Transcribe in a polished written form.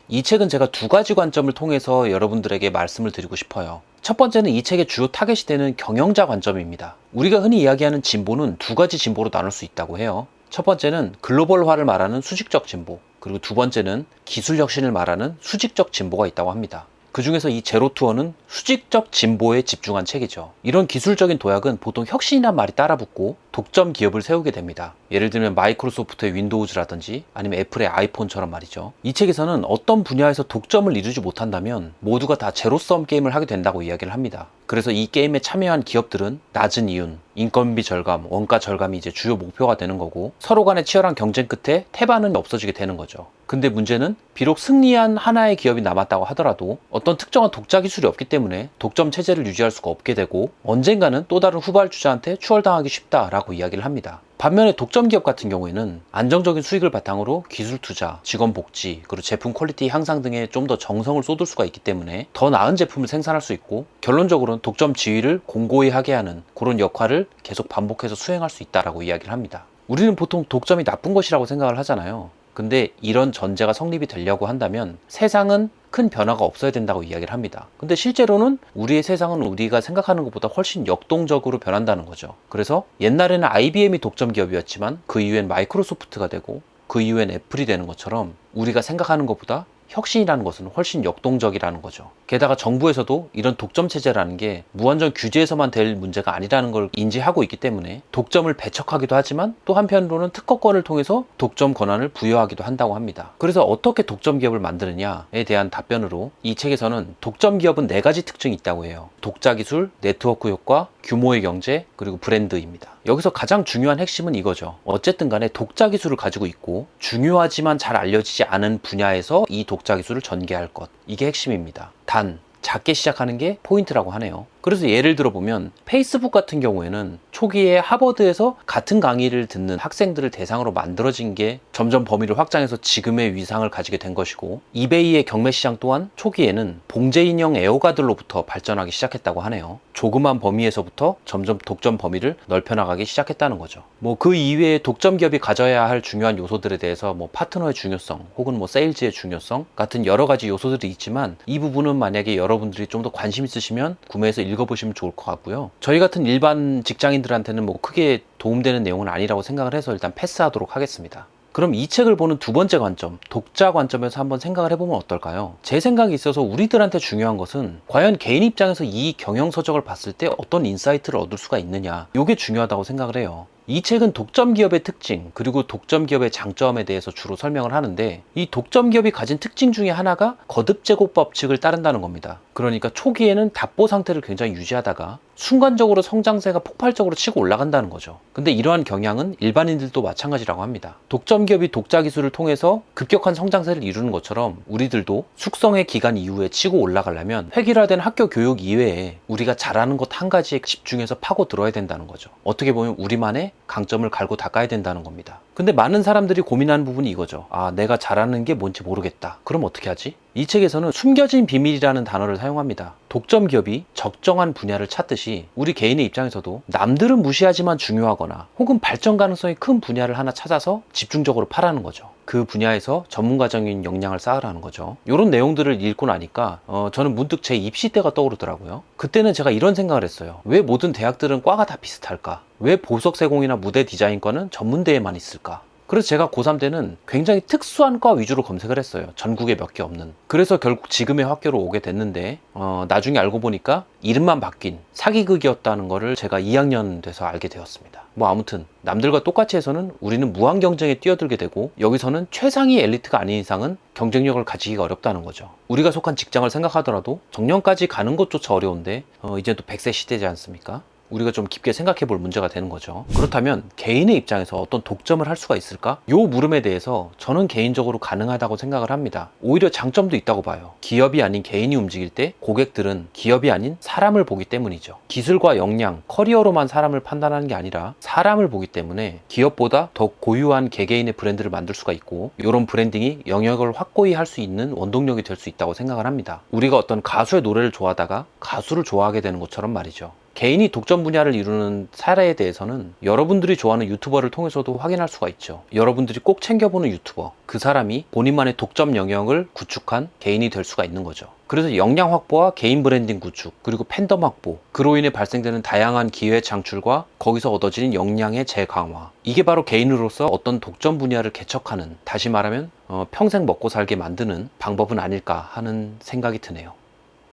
이 책은 제가 두 가지 관점을 통해서 여러분들에게 말씀을 드리고 싶어요. 첫 번째는 이 책의 주요 타겟이 되는 경영자 관점입니다. 우리가 흔히 이야기하는 진보는 두 가지 진보로 나눌 수 있다고 해요. 첫 번째는 글로벌화를 말하는 수직적 진보, 그리고 두 번째는 기술 혁신을 말하는 수직적 진보가 있다고 합니다. 그 중에서 이 제로투어는 수직적 진보에 집중한 책이죠. 이런 기술적인 도약은 보통 혁신이란 말이 따라붙고 독점 기업을 세우게 됩니다. 예를 들면 마이크로소프트의 윈도우즈라든지 아니면 애플의 아이폰처럼 말이죠. 이 책에서는 어떤 분야에서 독점을 이루지 못한다면 모두가 다 제로섬 게임을 하게 된다고 이야기를 합니다. 그래서 이 게임에 참여한 기업들은 낮은 이윤, 인건비 절감, 원가 절감이 이제 주요 목표가 되는 거고 서로 간의 치열한 경쟁 끝에 태반은 없어지게 되는 거죠. 근데 문제는 비록 승리한 하나의 기업이 남았다고 하더라도 어떤 특정한 독자 기술이 없기 때문에 독점 체제를 유지할 수가 없게 되고 언젠가는 또 다른 후발주자한테 추월당하기 쉽다라고 이야기를 합니다. 반면에 독점 기업 같은 경우에는 안정적인 수익을 바탕으로 기술 투자, 직원 복지, 그리고 제품 퀄리티 향상 등에 좀 더 정성을 쏟을 수가 있기 때문에 더 나은 제품을 생산할 수 있고 결론적으로는 독점 지위를 공고히 하게 하는 그런 역할을 계속 반복해서 수행할 수 있다라고 이야기를 합니다. 우리는 보통 독점이 나쁜 것이라고 생각을 하잖아요. 근데 이런 전제가 성립이 되려고 한다면 세상은 큰 변화가 없어야 된다고 이야기를 합니다. 근데 실제로는 우리의 세상은 우리가 생각하는 것보다 훨씬 역동적으로 변한다는 거죠. 그래서 옛날에는 IBM이 독점 기업이었지만 그 이후엔 마이크로소프트가 되고 그 이후엔 애플이 되는 것처럼 우리가 생각하는 것보다 혁신이라는 것은 훨씬 역동적이라는 거죠. 게다가 정부에서도 이런 독점 체제라는 게 무한정 규제에서만 될 문제가 아니라는 걸 인지하고 있기 때문에 독점을 배척하기도 하지만 또 한편으로는 특허권을 통해서 독점 권한을 부여하기도 한다고 합니다. 그래서 어떻게 독점 기업을 만드느냐에 대한 답변으로 이 책에서는 독점 기업은 4가지 특징이 있다고 해요. 독자 기술, 네트워크 효과, 규모의 경제, 그리고 브랜드입니다. 여기서 가장 중요한 핵심은 이거죠. 어쨌든 간에 독자 기술을 가지고 있고 중요하지만 잘 알려지지 않은 분야에서 이 독자 기술을 전개할 것. 이게 핵심입니다. 단, 작게 시작하는 게 포인트라고 하네요. 그래서 예를 들어 보면 페이스북 같은 경우에는 초기에 하버드에서 같은 강의를 듣는 학생들을 대상으로 만들어진 게 점점 범위를 확장해서 지금의 위상을 가지게 된 것이고 이베이의 경매 시장 또한 초기에는 봉제 인형 애호가들로부터 발전하기 시작했다고 하네요. 조그만 범위에서부터 점점 독점 범위를 넓혀나가기 시작했다는 거죠. 그 이외에 독점 기업이 가져야 할 중요한 요소들에 대해서 파트너의 중요성 혹은 세일즈의 중요성 같은 여러 가지 요소들이 있지만 이 부분은 만약에 여러분들이 좀 더 관심 있으시면 구매해서 읽어보시면 좋을 것 같고요. 저희 같은 일반 직장인들한테는 크게 도움되는 내용은 아니라고 생각을 해서 일단 패스하도록 하겠습니다. 그럼 이 책을 보는 두 번째 관점, 독자 관점에서 한번 생각을 해보면 어떨까요? 제 생각에 있어서 우리들한테 중요한 것은 과연 개인 입장에서 이 경영서적을 봤을 때 어떤 인사이트를 얻을 수가 있느냐, 이게 중요하다고 생각을 해요. 이 책은 독점 기업의 특징 그리고 독점 기업의 장점에 대해서 주로 설명을 하는데 이 독점 기업이 가진 특징 중에 하나가 거듭 제고 법칙을 따른다는 겁니다. 그러니까 초기에는 답보 상태를 굉장히 유지하다가 순간적으로 성장세가 폭발적으로 치고 올라간다는 거죠. 근데 이러한 경향은 일반인들도 마찬가지라고 합니다. 독점 기업이 독자 기술을 통해서 급격한 성장세를 이루는 것처럼 우리들도 숙성의 기간 이후에 치고 올라가려면 획일화된 학교 교육 이외에 우리가 잘하는 것 한 가지에 집중해서 파고 들어야 된다는 거죠. 어떻게 보면 우리만의 강점을 갈고 닦아야 된다는 겁니다. 근데 많은 사람들이 고민하는 부분이 이거죠. 내가 잘하는 게 뭔지 모르겠다. 그럼 어떻게 하지? 이 책에서는 숨겨진 비밀이라는 단어를 사용합니다. 독점 기업이 적정한 분야를 찾듯이 우리 개인의 입장에서도 남들은 무시하지만 중요하거나 혹은 발전 가능성이 큰 분야를 하나 찾아서 집중적으로 파라는 거죠. 그 분야에서 전문가적인 역량을 쌓으라는 거죠. 이런 내용들을 읽고 나니까 저는 문득 제 입시 때가 떠오르더라고요. 그때는 제가 이런 생각을 했어요. 왜 모든 대학들은 과가 다 비슷할까? 왜 보석세공이나 무대 디자인과는 전문대에만 있을까? 그래서 제가 고3 때는 굉장히 특수한 과 위주로 검색을 했어요. 전국에 몇 개 없는. 그래서 결국 지금의 학교로 오게 됐는데 나중에 알고 보니까 이름만 바뀐 사기극이었다는 거를 제가 2학년 돼서 알게 되었습니다. 아무튼 남들과 똑같이 해서는 우리는 무한 경쟁에 뛰어들게 되고 여기서는 최상위 엘리트가 아닌 이상은 경쟁력을 가지기가 어렵다는 거죠. 우리가 속한 직장을 생각하더라도 정년까지 가는 것조차 어려운데 이제 또 100세 시대지 않습니까? 우리가 좀 깊게 생각해 볼 문제가 되는 거죠. 그렇다면 개인의 입장에서 어떤 독점을 할 수가 있을까? 이 물음에 대해서 저는 개인적으로 가능하다고 생각을 합니다. 오히려 장점도 있다고 봐요. 기업이 아닌 개인이 움직일 때 고객들은 기업이 아닌 사람을 보기 때문이죠. 기술과 역량, 커리어로만 사람을 판단하는 게 아니라 사람을 보기 때문에 기업보다 더 고유한 개개인의 브랜드를 만들 수가 있고 이런 브랜딩이 영역을 확고히 할 수 있는 원동력이 될 수 있다고 생각을 합니다. 우리가 어떤 가수의 노래를 좋아하다가 가수를 좋아하게 되는 것처럼 말이죠. 개인이 독점 분야를 이루는 사례에 대해서는 여러분들이 좋아하는 유튜버를 통해서도 확인할 수가 있죠. 여러분들이 꼭 챙겨보는 유튜버, 그 사람이 본인만의 독점 영역을 구축한 개인이 될 수가 있는 거죠. 그래서 역량 확보와 개인 브랜딩 구축, 그리고 팬덤 확보, 그로 인해 발생되는 다양한 기회 창출과 거기서 얻어지는 역량의 재강화, 이게 바로 개인으로서 어떤 독점 분야를 개척하는, 다시 말하면 평생 먹고 살게 만드는 방법은 아닐까 하는 생각이 드네요.